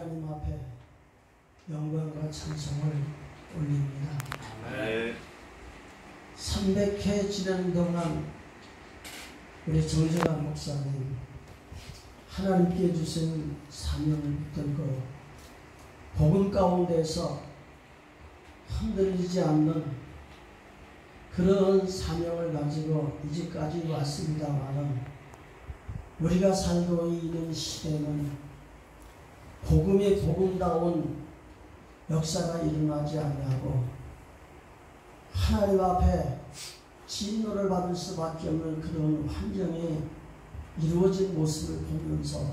하나님 앞에 영광과 찬송을 올립니다. 네. 300회 지난 동안 우리 정재환 목사님 하나님께 주신 사명을 붙들고 복음 가운데서 흔들리지 않는 그런 사명을 가지고 이제까지 왔습니다만 우리가 살고 있는 시대는 복음이 복음다운 역사가 일어나지 아니하고 하나님 앞에 진노를 받을 수밖에 없는 그런 환경이 이루어진 모습을 보면서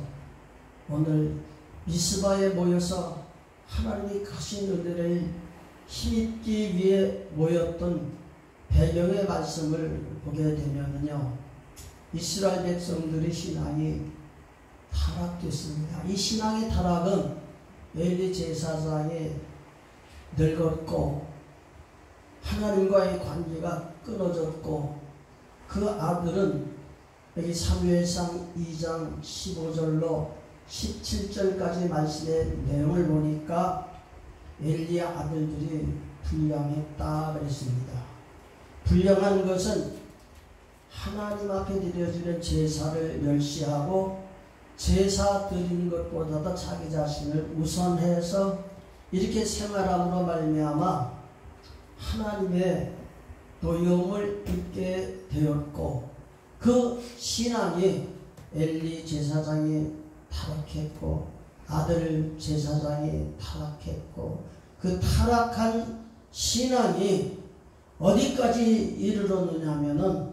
오늘 미스바에 모여서 하나님이 가신 은혜를 힘입기 위해 모였던 배경의 말씀을 보게 되면요, 이스라엘 백성들의 신앙이 타락됐습니다. 이 신앙의 타락은 엘리 제사장이 늙었고 하나님과의 관계가 끊어졌고 그 아들은 여기 사무엘상 2장 15절로 17절까지 말씀의 내용을 보니까 엘리의 아들들이 불량했다 그랬습니다. 불량한 것은 하나님 앞에 드려지는 제사를 멸시하고 제사 드리는 것보다도 자기 자신을 우선해서 이렇게 생활함으로 말미암아 하나님의 도움을 입게 되었고 그 신앙이 엘리 제사장이 타락했고 아들 제사장이 타락했고 그 타락한 신앙이 어디까지 이르렀느냐면은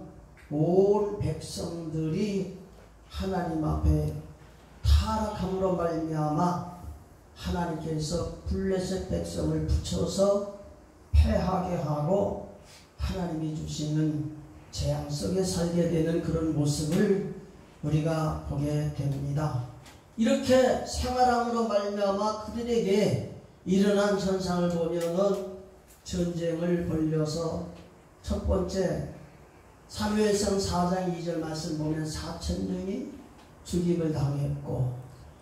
온 백성들이 하나님 앞에 타락함으로 말미암아 하나님께서 블레셋 백성을 붙여서 패하게 하고 하나님이 주시는 재앙 속에 살게 되는 그런 모습을 우리가 보게 됩니다. 이렇게 생활함으로 말미암아 그들에게 일어난 현상을 보면은 전쟁을 벌려서 첫 번째 사무엘상 4장 2절 말씀 보면 4,000명이 죽임을 당했고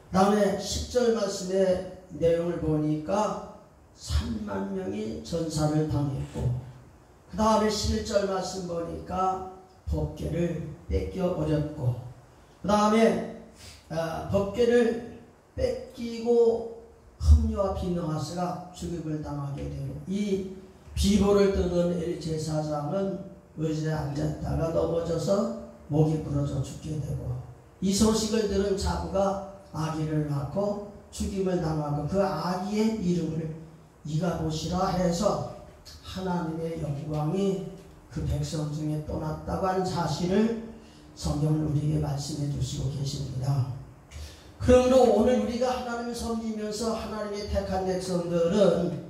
그 다음에 10절 말씀의 내용을 보니까 3만 명이 전사를 당했고 그 다음에 11절 말씀 보니까 법궤를 뺏겨버렸고 그 다음에 법궤를 뺏기고 흠유와 비느하스가 죽임을 당하게 되고 이 비보를 뜨는 엘 제사장은 의자에 앉았다가 넘어져서 목이 부러져 죽게 되고 이 소식을 들은 자부가 아기를 낳고 죽임을 당하고 그 아기의 이름을 이가봇이라 해서 하나님의 영광이 그 백성 중에 떠났다고 하는 사실을 성경은 우리에게 말씀해 주시고 계십니다. 그러므로 오늘 우리가 하나님을 섬기면서 하나님의 택한 백성들은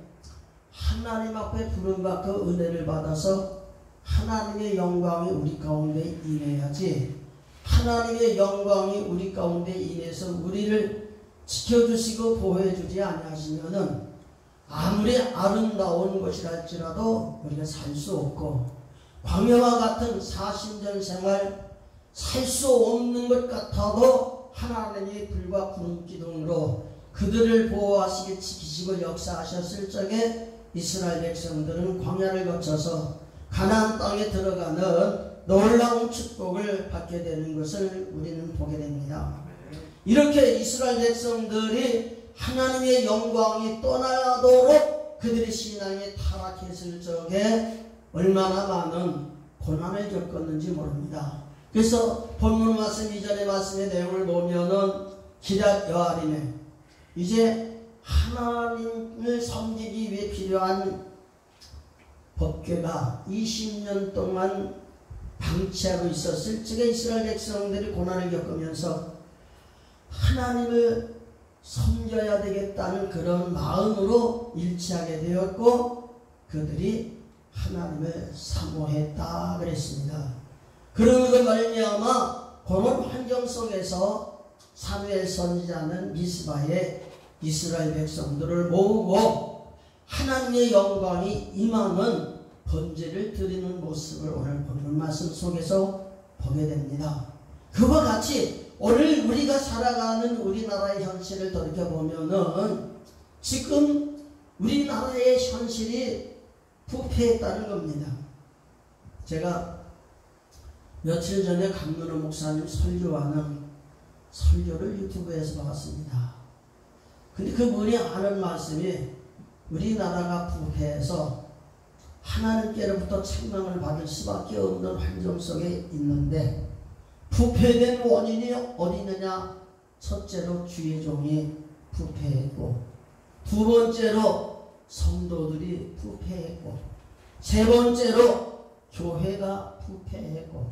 하나님 앞에 부름받고 은혜를 받아서 하나님의 영광이 우리 가운데 임해야지 하나님의 영광이 우리 가운데 임해서 우리를 지켜주시고 보호해주지 아니하시면은 아무리 아름다운 것이라 할지라도 우리가 살 수 없고 광야와 같은 사신전 생활 살 수 없는 것 같아도 하나님이 불과 구름 기둥으로 그들을 보호하시고 지키시고 역사하셨을 적에 이스라엘 백성들은 광야를 거쳐서 가나안 땅에 들어가는 놀라운 축복을 받게 되는 것을 우리는 보게 됩니다. 이렇게 이스라엘 백성들이 하나님의 영광이 떠나도록 그들의 신앙이 타락했을 적에 얼마나 많은 고난을 겪었는지 모릅니다. 그래서 본문 말씀 이전의 말씀의 내용을 보면은 기럇 여아림에 이제 하나님을 섬기기 위해 필요한 법궤가 20년 동안 방치하고 있었을 적에 이스라엘 백성들이 고난을 겪으면서 하나님을 섬겨야 되겠다는 그런 마음으로 일치하게 되었고 그들이 하나님을 사모했다 그랬습니다. 그러므로 말미암아 그런 환경 속에서 사무엘 선지자는 미스바에 이스라엘 백성들을 모으고 하나님의 영광이 임하는 번제를 드리는 모습을 오늘 본문 말씀 속에서 보게 됩니다. 그와 같이 오늘 우리가 살아가는 우리나라의 현실을 돌이켜보면은 지금 우리나라의 현실이 부패했다는 겁니다. 제가 며칠 전에 강문호 목사님 설교하는 설교를 유튜브에서 봤습니다. 근데 그분이 하는 말씀이 우리나라가 부패해서 하나님께로부터 책망을 받을 수밖에 없는 환경 속에 있는데 부패된 원인이 어디 있느냐? 첫째로 주의 종이 부패했고, 두 번째로 성도들이 부패했고, 세 번째로 교회가 부패했고,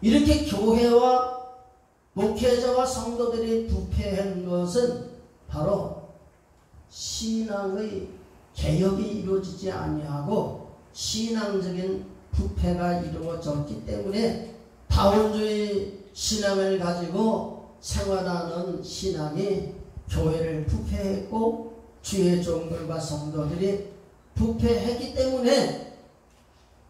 이렇게 교회와 목회자와 성도들이 부패한 것은 바로 신앙의 개혁이 이루어지지 아니하고 신앙적인 부패가 이루어졌기 때문에 다원주의 신앙을 가지고 생활하는 신앙이 교회를 부패했고 주의 종들과 성도들이 부패했기 때문에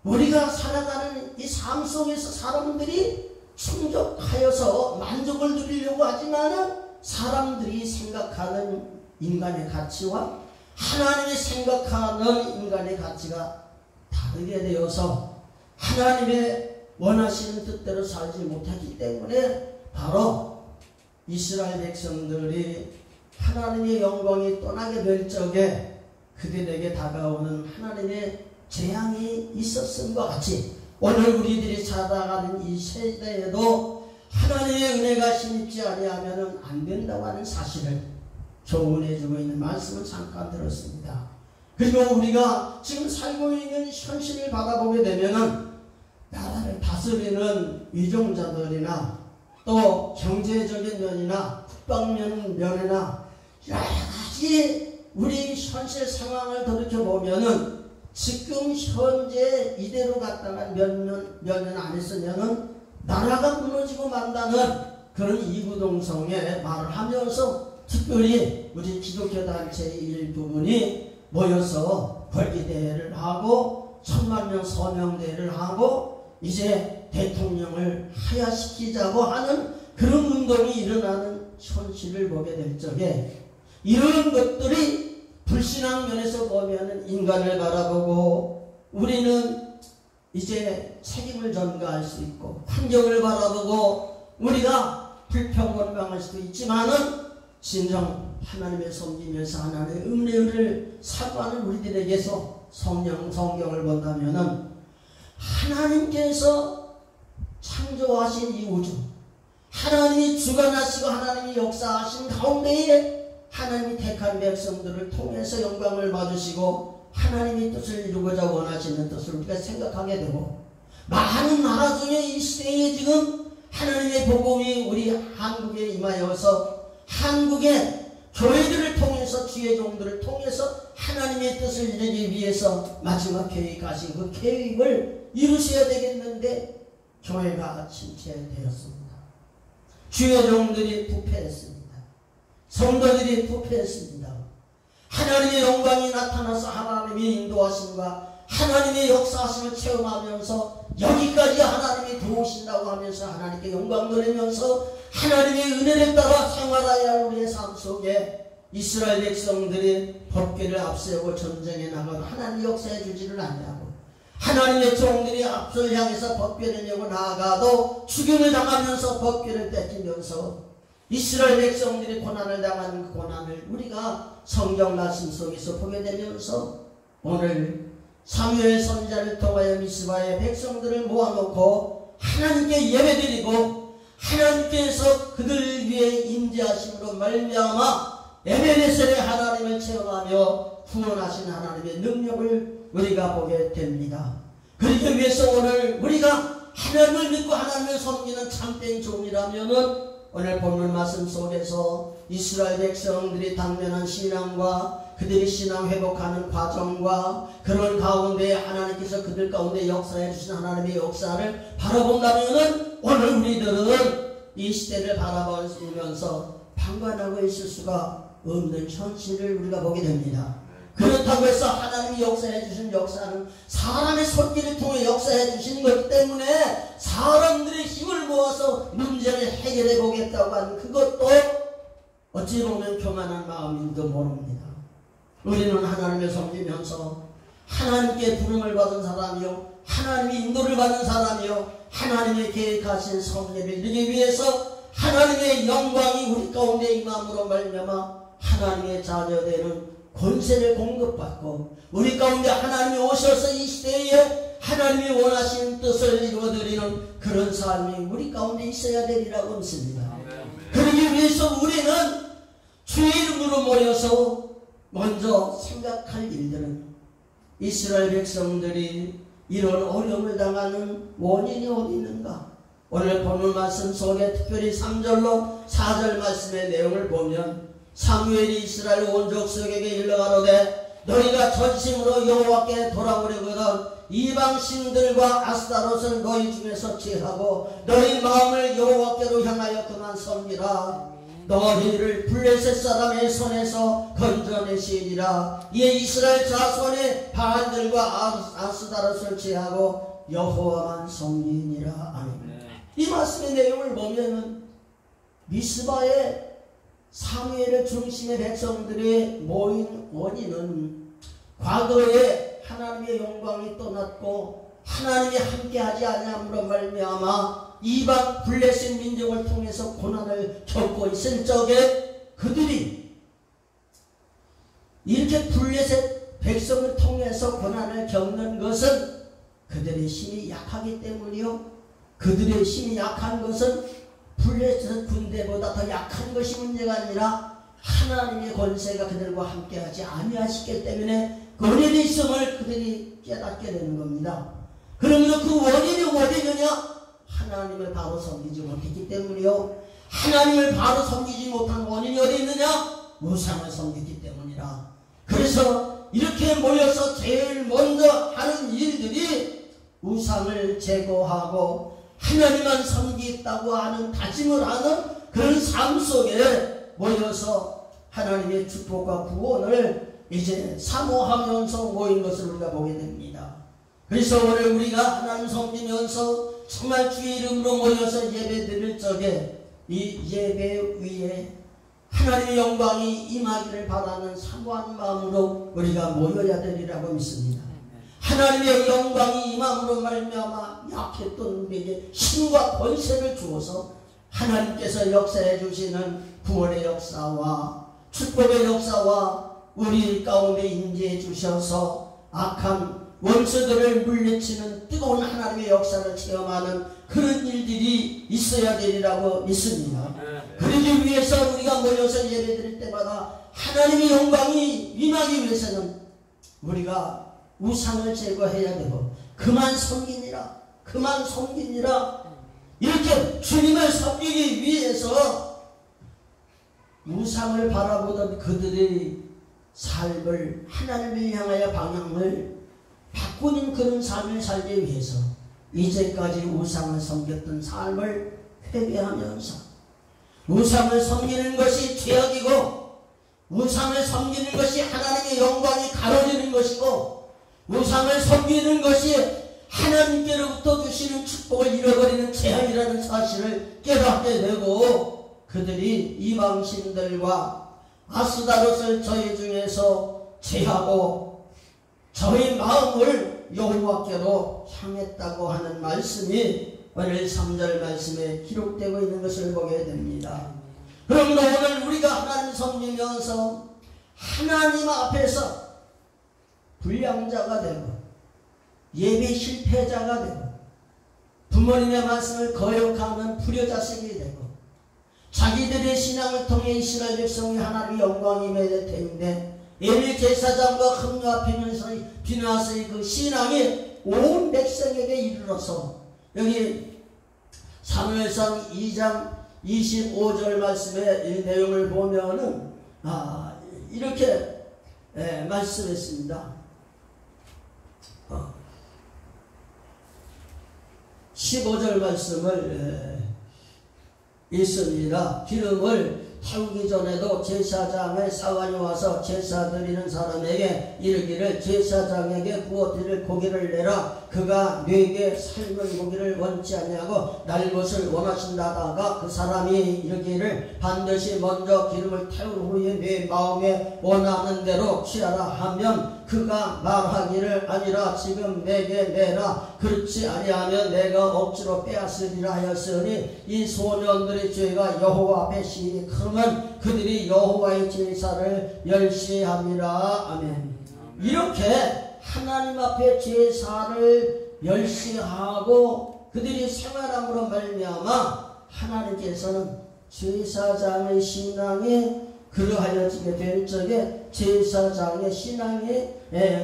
우리가 살아가는 이 삶 속에서 사람들이 충족하여서 만족을 누리려고 하지만은 사람들이 생각하는 인간의 가치와 하나님이 생각하는 인간의 가치가 다르게 되어서 하나님의 원하시는 뜻대로 살지 못하기 때문에 바로 이스라엘 백성들이 하나님의 영광이 떠나게 될 적에 그들에게 다가오는 하나님의 재앙이 있었음과 같이 오늘 우리들이 살아가는 이 세대에도 하나님의 은혜가 심입지 아니하면 안 된다고 하는 사실을 교훈해주고 있는 말씀을 잠깐 들었습니다. 그리고 우리가 지금 살고 있는 현실을 바라보게 되면은 나라를 다스리는 위종자들이나 또 경제적인 면이나 국방면이나 여러 가지 우리 현실 상황을 돌이켜보면은 지금 현재 이대로 갔다가 몇 년 안 했으면은 나라가 무너지고 만다는 그런 이구동성의 말을 하면서 특별히 우리 기독교 단체의 일부분이 모여서 벌기대회를 하고 10,000명 서명대회를 하고 이제 대통령을 하야시키자고 하는 그런 운동이 일어나는 현실을 보게 될 적에 이런 것들이 불신앙 면에서 보면 인간을 바라보고 우리는 이제 책임을 전가할 수 있고 환경을 바라보고 우리가 불평불만할 수도 있지만은 진정 하나님의 섬기면서 하나님의 은혜를 사모하는 우리들에게서 성경을 본다면은 하나님께서 창조하신 이 우주, 하나님이 주관하시고 하나님이 역사하신 가운데에 하나님이 택한 백성들을 통해서 영광을 받으시고 하나님의 뜻을 이루고자 원하시는 뜻을 우리가 생각하게 되고 많은 나라 중에 이 시대에 지금 하나님의 복음이 우리 한국에 임하여서 한국의 교회들을 통해서 주의 종들을 통해서 하나님의 뜻을 이루기 위해서 마지막 계획하신 그 계획을 이루셔야 되겠는데 교회가 침체되었습니다. 주의 종들이 부패했습니다. 성도들이 부패했습니다. 하나님의 영광이 나타나서 하나님의 인도하심과 하나님의 역사하심을 체험하면서 여기까지 하나님이 도우신다고 하면서 하나님께 영광 돌리면서 하나님의 은혜를 따라 생활해야 할 우리의 삶 속에 이스라엘 백성들이 법궤를 앞세우고 전쟁에 나가도 하나님이 역사해 주지를 않냐고 하나님의 종들이 앞을 향해서 법궤를 메고 나아가도 죽임을 당하면서 법궤를 뺏기면서 이스라엘 백성들이 고난을 당하는 그 고난을 우리가 성경 말씀 속에서 보게 되면서 오늘 사무엘 선지자를 통하여 미스바의 백성들을 모아놓고 하나님께 예배드리고 하나님께서 그들 위해 임재하심으로 말미암아 에베네셀의 하나님을 체험하며 구원하신 하나님의 능력을 우리가 보게 됩니다. 그러기 위해서 오늘 우리가 하나님을 믿고 하나님을 섬기는 참된 종이라면은 오늘 본문 말씀 속에서 이스라엘 백성들이 당면한 신앙과 그들이 신앙 회복하는 과정과 그런 가운데 하나님께서 그들 가운데 역사해 주신 하나님의 역사를 바라본다면은 오늘 우리들은 이 시대를 바라보면서 방관하고 있을 수가 없는 현실을 우리가 보게 됩니다. 그렇다고 해서 하나님이 역사해 주신 역사는 사람의 손길을 통해 역사해 주신 것 때문에 사람들의 힘을 모아서 문제를 해결해 보겠다고 하는 그것도 어찌 보면 교만한 마음인지도 모릅니다. 우리는 하나님을 섬기면서 하나님께 부름을 받은 사람이요, 하나님의 인도를 받은 사람이요, 하나님의 계획하신 성례를 이루기 위해서 하나님의 영광이 우리 가운데 임함으로 말미암아 하나님의 자녀되는 권세를 공급받고 우리 가운데 하나님이 오셔서 이 시대에 하나님이 원하시는 뜻을 이루어드리는 그런 삶이 우리 가운데 있어야 되리라고 믿습니다. 그러기 위해서 우리는 주의 이름으로 모여서 먼저 생각할 일들은 이스라엘 백성들이 이런 어려움을 당하는 원인이 어디 있는가? 오늘 본문 말씀 속에 특별히 3절로 4절 말씀의 내용을 보면 사무엘이 이스라엘 온 족속에게 일러가로되 너희가 전심으로 여호와께 돌아오려거든 이방 신들과 아스타롯을 너희 중에서 제하고 너희 마음을 여호와께로 향하여 그만 섬기라. 너희를 블레셋 사람의 손에서 건져내시리라. 이에 이스라엘 자손의 바알들과 아스타롯을 제하고 여호와만 섬기니라. 아멘. 이 말씀의 내용을 보면은 미스바에 사무엘의 중심의 백성들이 모인 원인은 과거에 하나님의 영광이 떠났고 하나님이 함께하지 아니함으로 말미암아 이방 블레셋 민족을 통해서 고난을 겪고 있을 적에 그들이 이렇게 블레셋 백성을 통해서 고난을 겪는 것은 그들의 힘이 약하기 때문이요, 그들의 힘이 약한 것은 블레셋 군대보다 더 약한 것이 문제가 아니라 하나님의 권세가 그들과 함께하지 아니하시기 때문에 그 원인이 있음을 그들이 깨닫게 되는 겁니다. 그러면 그 원인이 어디느냐? 하나님을 바로 섬기지 못했기 때문이요, 하나님을 바로 섬기지 못한 원인이 어디 있느냐? 우상을 섬겼기 때문이라. 그래서 이렇게 모여서 제일 먼저 하는 일들이 우상을 제거하고 하나님만 섬기겠다고 하는 다짐을 하는 그런 삶 속에 모여서 하나님의 축복과 구원을 이제 사모하면서 모인 것을 우리가 보게 됩니다. 그래서 오늘 우리가 하나님 섬기면서 정말 주의 이름으로 모여서 예배 드릴 적에 이 예배 위에 하나님의 영광이 임하기를 바라는 사모한 마음으로 우리가 모여야 되리라고 믿습니다. 하나님의 영광이 임함으로 말미암아 약했던 우리에게 힘과 권세를 주어서 하나님께서 역사해 주시는 구원의 역사와 축복의 역사와 우리 가운데 임재해 주셔서 악한 원수들을 물리치는 뜨거운 하나님의 역사를 체험하는 그런 일들이 있어야 되리라고 믿습니다. 그러기 위해서 우리가 모여서 예배드릴 때마다 하나님의 영광이 임하기 위해서는 우리가 우상을 제거해야 되고 그만 섬기니라, 그만 섬기니라. 이렇게 주님을 섬기기 위해서 우상을 바라보던 그들의 삶을 하나님을 향하여 방향을 바꾸는 그런 삶을 살기 위해서 이제까지 우상을 섬겼던 삶을 회개하면서 우상을 섬기는 것이 죄악이고 우상을 섬기는 것이 하나님의 영광이 가로지는 것이고 우상을 섬기는 것이 하나님께로부터 주시는 축복을 잃어버리는 재앙이라는 사실을 깨닫게 되고 그들이 이방신들과 아스다롯을 저희 중에서 제하고 저희 마음을 여호와께로 향했다고 하는 말씀이 오늘 3절 말씀에 기록되고 있는 것을 보게 됩니다. 그러므로 오늘 우리가 하나님 섬기면서 하나님 앞에서 불량자가 되고 예배 실패자가 되고 부모님의 말씀을 거역하는 불효자식이 되고 자기들의 신앙을 통해 이스라엘 백성이 하나님의 영광이 맺을 텐데 엘리 제사장과 흥과 비나스의 그 신앙이 온 백성에게 이르러서 여기 사무엘상 2장 25절 말씀의 이 내용을 보면은 이렇게 말씀했습니다. 15절 말씀을 있습니다. 기름을 태우기 전에도 제사장의 사관이 와서 제사 드리는 사람에게 이르기를 제사장에게 구워드릴 고기를 내라. 그가 네게 삶은 고기를 원치 아니하고 날 것을 원하신다다가 그 사람이 이르기를 반드시 먼저 기름을 태운 후에 네 마음에 원하는 대로 취하라 하면 그가 말하기를 아니라 지금 내게 내라. 그렇지 아니하면 내가 억지로 빼앗으리라 하였으니 이 소년들의 죄가 여호와 앞에 시인이 크면 그들이 여호와의 제사를 멸시함이라. 아멘. 이렇게 하나님 앞에 제사를 멸시하고 그들이 생활함으로 말미암아 하나님께서는 제사장의 신앙이 그러하여지게 될 적에 제사장의 신앙이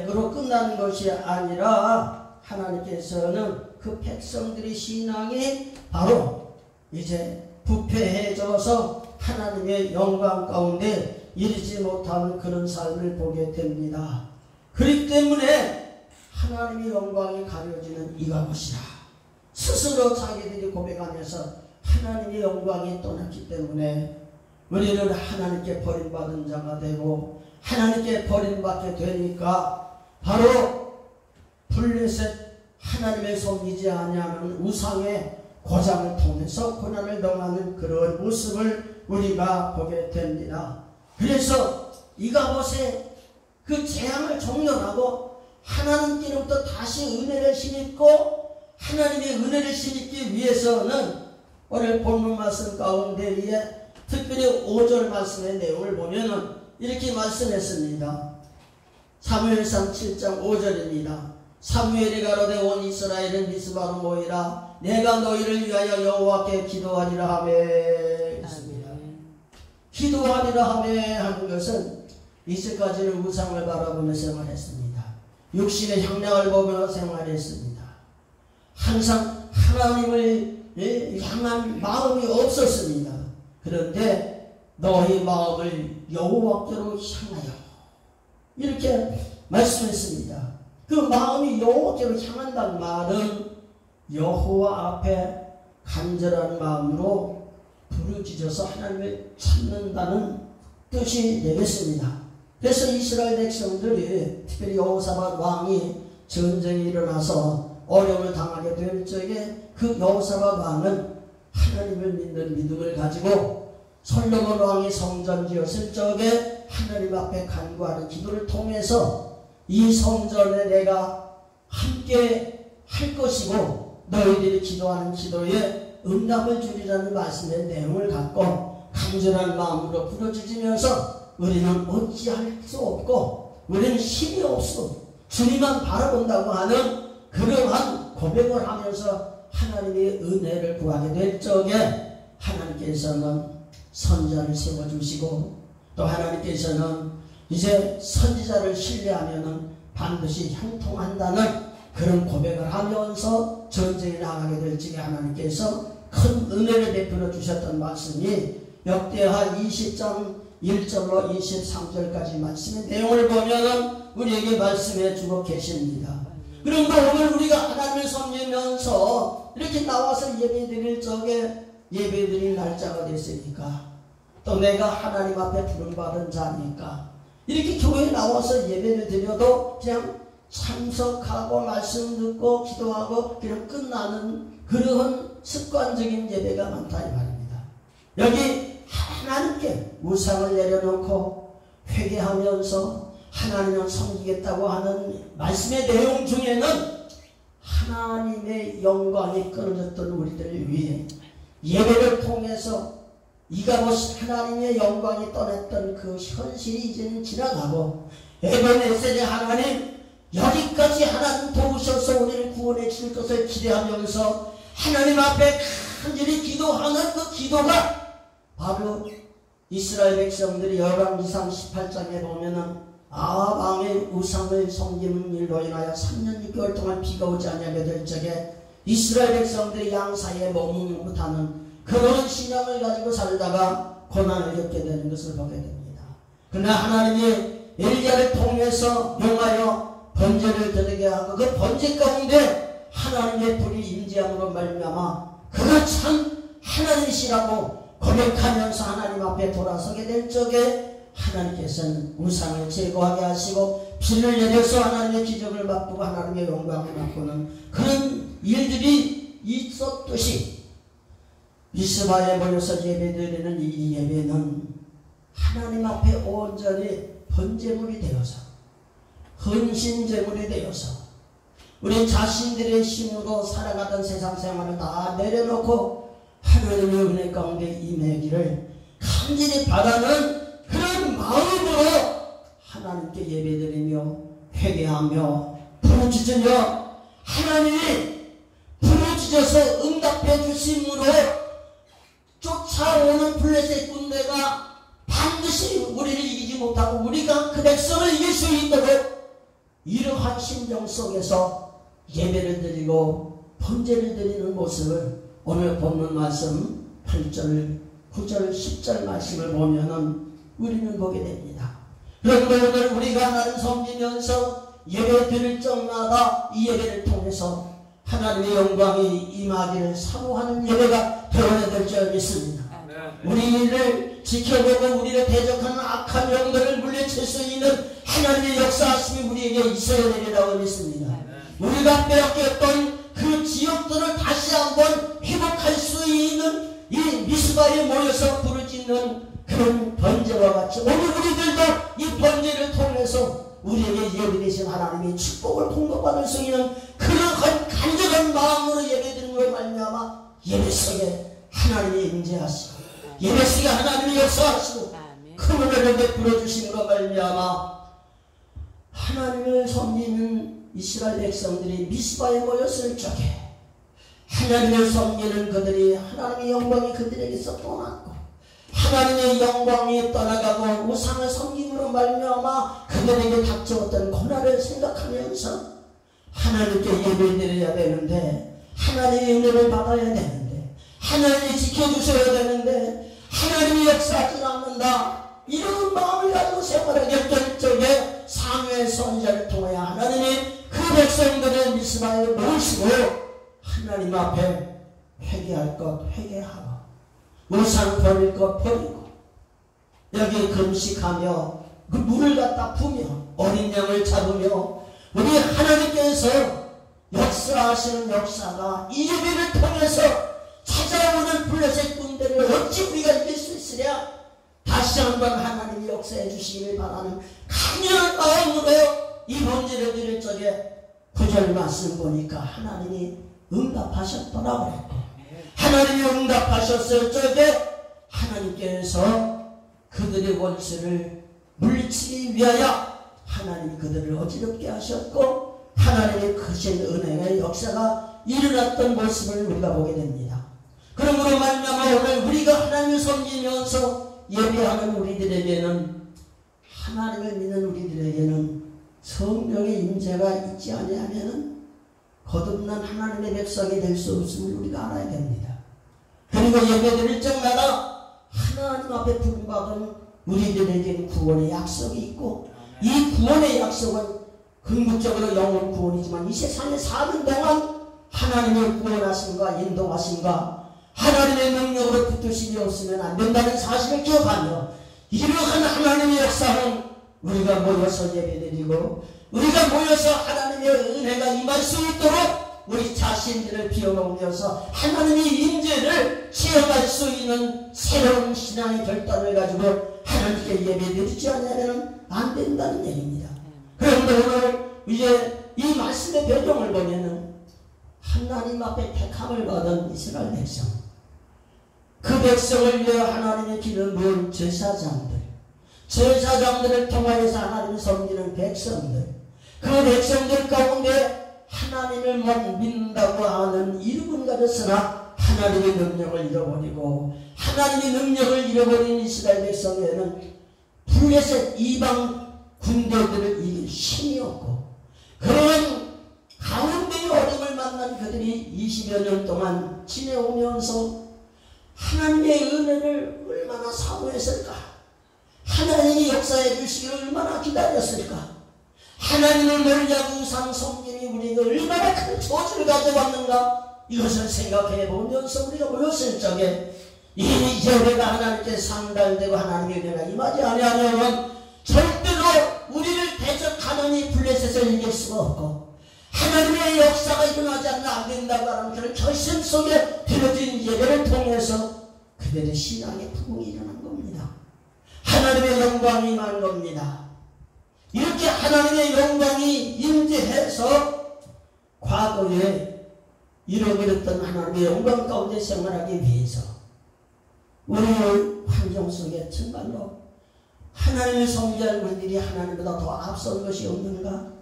그로 끝나는 것이 아니라 하나님께서는 그 백성들의 신앙이 바로 이제 부패해져서 하나님의 영광 가운데 이르지 못하는 그런 삶을 보게 됩니다. 그렇기 때문에 하나님의 영광이 가려지는 이가봇이라 스스로 자기들이 고백하면서 하나님의 영광이 떠났기 때문에 우리는 하나님께 버림받은 자가 되고 하나님께 버림받게 되니까 바로 블레셋 하나님의 섬기지 아니하는 우상의 고장을 통해서 고난을 당하는 그런 모습을 우리가 보게 됩니다. 그래서 이가봇의 그 재앙을 종려하고 하나님께로부터 다시 은혜를 심입고 하나님의 은혜를 심입기 위해서는 오늘 본문 말씀 가운데에 특별히 5절 말씀의 내용을 보면은 이렇게 말씀했습니다. 사무엘상 7장 5절입니다. 사무엘이 가로되 온 이스라엘은 미스바로 모이라 내가 너희를 위하여 여호와께 기도하리라 하며 있습니다. 기도하리라 하며 하는 것은 이제까지는 우상을 바라보며 생활했습니다. 육신의 향락을 보며 생활했습니다. 항상 하나님을 향한 마음이 없었습니다. 그런데 너희 마음을 여호와께로 향하여 이렇게 말씀했습니다. 그 마음이 여호와께로 향한다는 말은 여호와 앞에 간절한 마음으로 부르짖어서 하나님을 찾는다는 뜻이 되겠습니다. 그래서 이스라엘 백성들이 특별히 여호사밧 왕이 전쟁이 일어나서 어려움을 당하게 될 적에 그 여호사밧 왕은 하나님을 믿는 믿음을 가지고 솔로몬 왕이 성전 지었을 적에 하나님 앞에 간구하는 기도를 통해서 이 성전에 내가 함께 할 것이고 너희들이 기도하는 기도에 응답을 주리라는 말씀의 내용을 갖고 간절한 마음으로 부르짖으면서 우리는 어찌할 수 없고 우리는 힘이 없어 주님만 바라본다고 하는 그러한 고백을 하면서 하나님의 은혜를 구하게 될 적에 하나님께서는 선지자를 세워주시고 또 하나님께서는 이제 선지자를 신뢰하면 반드시 형통한다는 그런 고백을 하면서 전쟁에 나가게 될 적에 하나님께서 큰 은혜를 베풀어 주셨던 말씀이 역대하 20장 1절로 23절까지 말씀의 내용을 보면 우리에게 말씀해 주고 계십니다. 그런가 오늘 우리가 하나님을 섬기면서 이렇게 나와서 예배드릴 적에 예배드릴 날짜가 됐으니까 또 내가 하나님 앞에 부름받은 자니까 이렇게 교회에 나와서 예배를 드려도 그냥 참석하고 말씀 듣고 기도하고 그냥 끝나는 그런 습관적인 예배가 많다 이 말입니다. 여기 하나님께 우상을 내려놓고 회개하면서 하나님을 섬기겠다고 하는 말씀의 내용 중에는 하나님의 영광이 끊어졌던 우리들을 위해 예배를 통해서 이가봇 하나님의 영광이 떠났던 그 현실이 이제는 지나가고 에베네셀의 하나님 여기까지 하나님 도우셔서 우리를 구원해 줄 것을 기대하면서 하나님 앞에 간절히 기도하는 그 기도가 바로 이스라엘 백성들이 열왕기상 18장에 보면은 아합 왕의 우상을 섬기는 일로 인하여 3년 6개월 동안 비가 오지 아니하게 될 적에 이스라엘 백성들이 양 사이에 머무르지 못하는 그런 신앙을 가지고 살다가 고난을 겪게 되는 것을 보게 됩니다. 그러나 하나님이 엘리야를 통해서 용하여 번제를 드리게 하고 그 번제 가운데 하나님의 불이 임재함으로 말미암아 그가 참 하나님이시라고 고백하면서 하나님 앞에 돌아서게 될 적에 하나님께서는 우상을 제거하게 하시고 비를 내려서 하나님의 기적을 맛보고 하나님의 영광을 맛보는 그런 일들이 있었듯이 미스바에 모여서 예배드리는 이 예배는 하나님 앞에 온전히 번제물이 되어서 헌신제물이 되어서 우리 자신들의 힘으로 살아가던 세상 생활을 다 내려놓고 하나님의 은혜 가운데 임하기를 간절히 바라는 그런 마음으로 하나님께 예배드리며 회개하며 부르짖으며 하나님이 부르짖어서 응답해 주심으로 쫓아오는 블레셋 군대가 반드시 우리를 이기지 못하고 우리가 그 백성을 이길 수 있도록 이러한 심정 속에서 예배를 드리고 번제를 드리는 모습을 오늘 본문 말씀 8절, 9절, 10절 말씀을 보면은 우리는 보게 됩니다. 그런데 오늘 우리가 하나님 섬기면서 예배 드릴 적마다 이 예배를 통해서 하나님의 영광이 임하기를 사모하는 예배가 되어야 될 줄 믿습니다. 우리를 지켜보고 우리를 대적하는 악한 영들을 물리칠 수 있는 하나님의 역사하심이 우리에게 있어야 되리라고 믿습니다. 우리가 빼앗겼던 그 지역들을 다시 한번 회복할 수 있는 이 미스바에 모여서 부르짖는 그런 번제와 같이 오늘 우리들도 이 번제를 통해서 우리에게 예배되신 하나님의 축복을 공급받을 수 있는 그러한 간절한 마음으로 예배드리는 걸 말미암아 예배 속에 하나님이 임재하시고 예배 속에 하나님이 역사하시고 큰 은혜를 베풀어 주심으로 말미암아 하나님을 섬기는 이스라엘 백성들이 미스바에 모였을 적에 하나님을 섬기는 그들이 하나님의 영광이 그들에게서 떠났고 하나님의 영광이 떠나가고 우상을 섬김으로 말미암아 그들에게 닥쳐왔던 고난을 생각하면서 하나님께 예배드려야 되는데 하나님의 은혜를 받아야 되는데 하나님이 지켜주셔야 되는데 하나님이 역사하지 않는다 이런 마음을 가지고 생활하게 될 적에 사무엘 선지자를 통하여 하나님이 그 백성들을 미스바에 모시고 하나님 앞에 회개할 것 회개하고 우상 버릴 것 버리고 여기 금식하며 그 물을 갖다 부며 어린 양을 잡으며 우리 하나님께서 역사하시는 역사가 이 예배를 통해서 찾아오는 블레셋 군대를 어찌 우리가 이길 수 있으랴 다시 한번 하나님이 역사해 주시기를 바라는 강렬한 마음으로 이 번제를 드릴 적에 9절 말씀 보니까 하나님이 응답하셨더라고 그랬고 하나님이 응답하셨을 적에 하나님께서 그들의 원수를 물리치기 위하여 하나님이 그들을 어지럽게 하셨고 하나님의 크신 은혜의 역사가 일어났던 모습을 우리가 보게 됩니다. 그러므로 말미암아 오늘 우리가 하나님을 섬기면서 예배하는 우리들에게는 하나님을 믿는 우리들에게는 성령의 임재가 있지 아니하면은 거듭난 하나님의 백성이 될 수 없음을 우리가 알아야 됩니다. 그리고 예배드릴 적마다 하나님 앞에 부름받은 우리들에게는 구원의 약속이 있고 이 구원의 약속은 궁극적으로 영혼 구원이지만 이 세상에 사는 동안 하나님의 구원하심과 인도하심과 하나님의 능력으로 붙드심이 없으면 안 된다는 사실을 기억하며 이러한 하나님의 역사는 우리가 모여서 예배드리고 우리가 모여서 하나님의 은혜가 임할 수 있도록 우리 자신들을 비워놓으면서 하나님의 임재를 체험할 수 있는 새로운 신앙의 결단을 가지고 하나님께 예배드리지 않으면 안 된다는 얘기입니다. 그런데 오늘 이제 이 말씀의 배경을 보면은 하나님 앞에 택함을 받은 이스라엘 백성 그 백성을 위해 하나님의 길을 모은 제사장들을 통하여서 하나님을 섬기는 백성들 그 백성들 가운데 하나님을 못 믿는다고 하는 이름은 가졌으나 하나님의 능력을 잃어버리고 하나님의 능력을 잃어버린 이스라엘 백성에는 블레셋 이방 군대들을 이길 힘이 없고 그런 가운데의 어려움을 만난 그들이 20여 년 동안 지내오면서 하나님의 은혜를 얼마나 사모했을까 하나님이 역사해 주시기를 얼마나 기다렸을까 하나님을 멀리하고 우상 섬김이 우리에게 얼마나 큰 저주를 가져왔는가 이것을 생각해 보면서 우리가 모였을 적에 이 예배가 하나님께 상달되고 하나님의 은혜가 임하지 아니하면 절대로 우리를 대적하는 이 블레셋을 이길 수가 없고 하나님의 역사가 일어나지 않으면 안 된다고 하는 그런 결심 속에 드려진 예배를 통해서 그들의 신앙의 부흥이 일어난 겁니다. 하나님의 영광이 임한 겁니다. 이렇게 하나님의 영광이 임재해서 과거에 잃어버렸던 하나님의 영광 가운데 생활하기 위해서 우리의 환경 속에 정말로 하나님을 섬기할 우리들이 하나님보다 더 앞선 것이 없는가?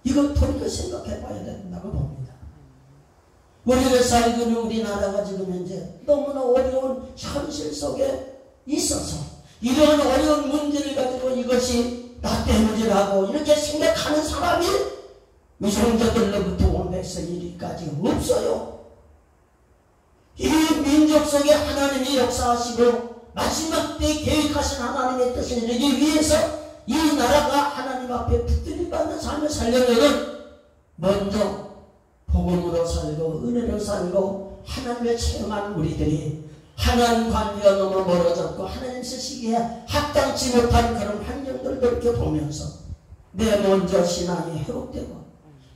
이걸 돌이켜 생각해 봐야 된다고 봅니다. 우리가 살고 있는 우리나라가 지금 현재 너무나 어려운 현실 속에 있어서 이런 어려운 문제를 가지고 이것이 나 때문이라고 이렇게 생각하는 사람이 위성자들로부터 온 백성이 일까지 없어요. 이 민족 속에 하나님이 역사하시고 마지막 때 계획하신 하나님의 뜻을 이루기 위해서 이 나라가 하나님 앞에 붙들림 받는 삶을 살려면 먼저 복음으로 살고 은혜로 살고 하나님을 체험하는 우리들이 하나님 관계가 너무 멀어졌고 하나님 쓰시기에 합당치 못한 그런 환경들을 돌이켜보면서 내 먼저 신앙이 회복되고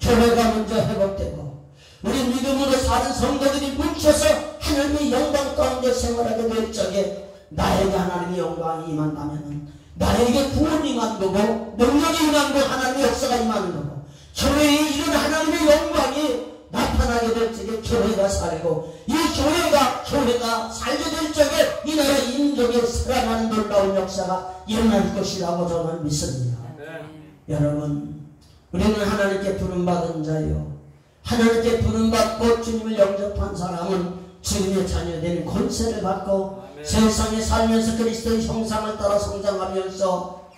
교회가 먼저 회복되고 우리 믿음으로 사는 성도들이 뭉쳐서 하나님의 영광 가운데 생활하게 될 적에 나에게 하나님의 영광이 임한다면 나에게 구원이 임한 거고 능력이 임한 거고 하나님의 역사가 임하는 거고 교회에 이런 하나님의 영광이 나타나게 될 적에 교회가 살고 이 교회가 살게 될 적에 이 나라 인종에 살아나는 놀라운 역사가 일어날 것이라고 저는 믿습니다. 여러분 우리는 하나님께 부름받은 자요 하나님께 부름받고 주님을 영접한 사람은 주님의 자녀되는 권세를 받고 세상에 살면서 그리스도의 형상을 따라 성장하면서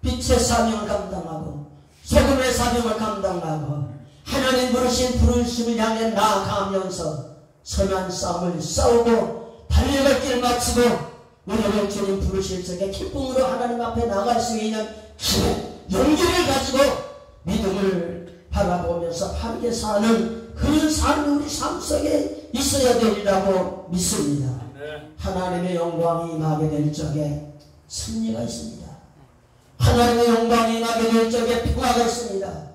빛의 사명을 감당하고 소금의 사명을 감당하고 하나님 부르신 부르심을 향해 나아가면서 선한 싸움을 싸우고 달려갈 길을 마치고 우리를 주님 부르실 적에 기쁨으로 하나님 앞에 나갈 수 있는 용기를 가지고 믿음을 바라보면서 바르게 사는 그런 삶이 우리 삶 속에 있어야 되리라고 믿습니다. 하나님의 영광이 임하게 될 적에 승리가 있습니다. 하나님의 영광이 임하게 될 적에 평화가 있습니다.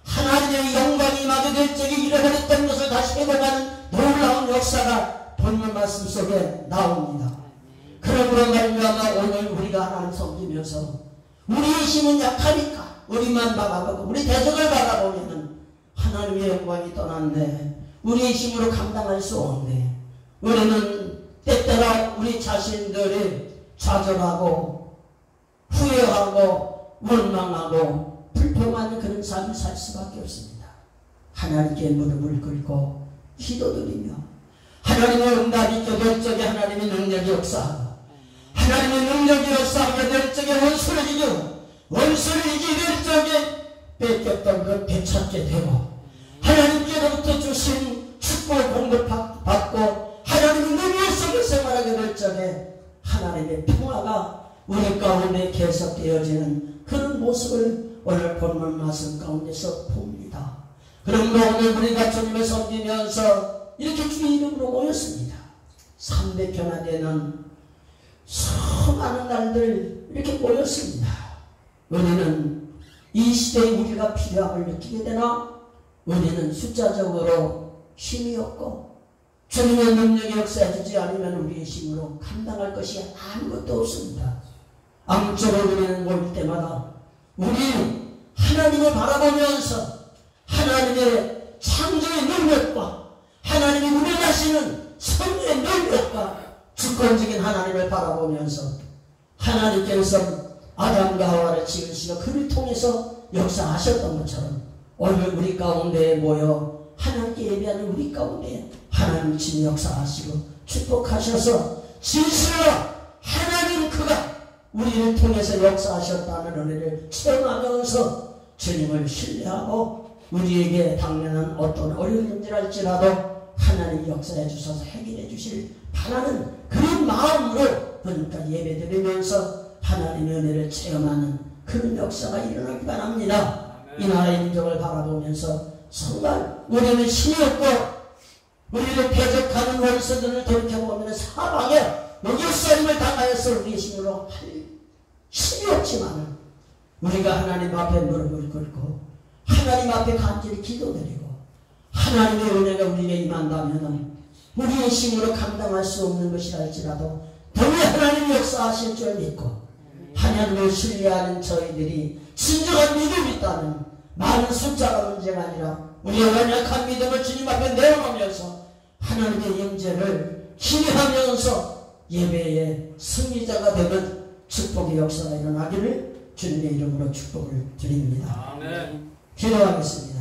하나님의 영광이 임하게 될 적에 잃어버렸던 것을 다시 회복하는 놀라운 역사가 본문 말씀 속에 나옵니다. 그러므로 말미암아 오늘 우리가 하나님 섬기면서 우리의 힘은 약하니까 우리만 바라보고 우리 대적을 바라보면 하나님의 영광이 떠났네. 우리의 힘으로 감당할 수 없네. 우리는 때때로 우리 자신들이 좌절하고 후회하고 원망하고 불평하는 그런 삶을 살 수밖에 없습니다. 하나님께 무릎을 꿇고 기도드리며 하나님의 응답이 될 적에 하나님의 능력이 역사하고 하나님의 능력이 역사하게 될 적에 원수를 이기고 원수를 이기게 될 적에 뺏겼던 것 되찾게 되고 하나님께로부터 주신 축복 공급받고 하나님의 능력 속에 생활하게 될 적에 하나님의 평화가 우리 가운데 계속되어지는 그런 모습을 오늘 본문 말씀 가운데서 봅니다. 그러므로 오늘 우리가 주님을 섬기면서 이렇게 주의 이름으로 모였습니다. 300회나 되는 수많은 날들 이렇게 모였습니다. 우리는 이 시대에 우리가 필요함을 느끼게 되나 우리는 숫자적으로 힘이 없고 주님의 능력이 역사해주지 않으면 우리의 힘으로 감당할 것이 아무것도 없습니다. 아무쪼록 우리는 모일 때마다 우리 하나님을 바라보면서 하나님의 창조의 능력과 하나님이 운행하시는 선의 능력과 주권적인 하나님을 바라보면서 하나님께서 아담과 하와를 지으시고 그를 통해서 역사하셨던 것처럼 오늘 우리 가운데에 모여 하나님께 예배하는 우리 가운데 하나님 친 역사하시고 축복하셔서 진실로 하나님 그가 우리를 통해서 역사하셨다는 은혜를 체험하면서 주님을 신뢰하고 우리에게 당면한 어떤 어려운 문제랄지라도 하나님 역사해 주셔서 해결해 주실 바라는 그런 마음으로 그러니까 예배드리면서 하나님의 은혜를 체험하는 그런 역사가 일어나기 바랍니다. 이 나라의 민족을 바라보면서 정말 우리는 힘이 없고 우리를 대적하는 원수들을 돌이켜보면 사방에 역사임을 당하여서 우리의 힘으로 할 힘이 없지만 우리가 하나님 앞에 무릎을 꿇고 하나님 앞에 간절히 기도드리고 하나님의 은혜가 우리에게 임한다면 우리의 힘으로 감당할 수 없는 것이라 할지라도 더욱 하나님이 역사하실 줄 믿고 하나님을 신뢰하는 저희들이 진정한 믿음이 있다는 많은 숫자가 문제가 아니라 우리의 연약한 믿음을 주님 앞에 내어놓으면서 하나님의 영제를 기대하면서 예배의 승리자가 되는 축복의 역사가 일어나기를 주님의 이름으로 축복을 드립니다. 아멘. 기도하겠습니다.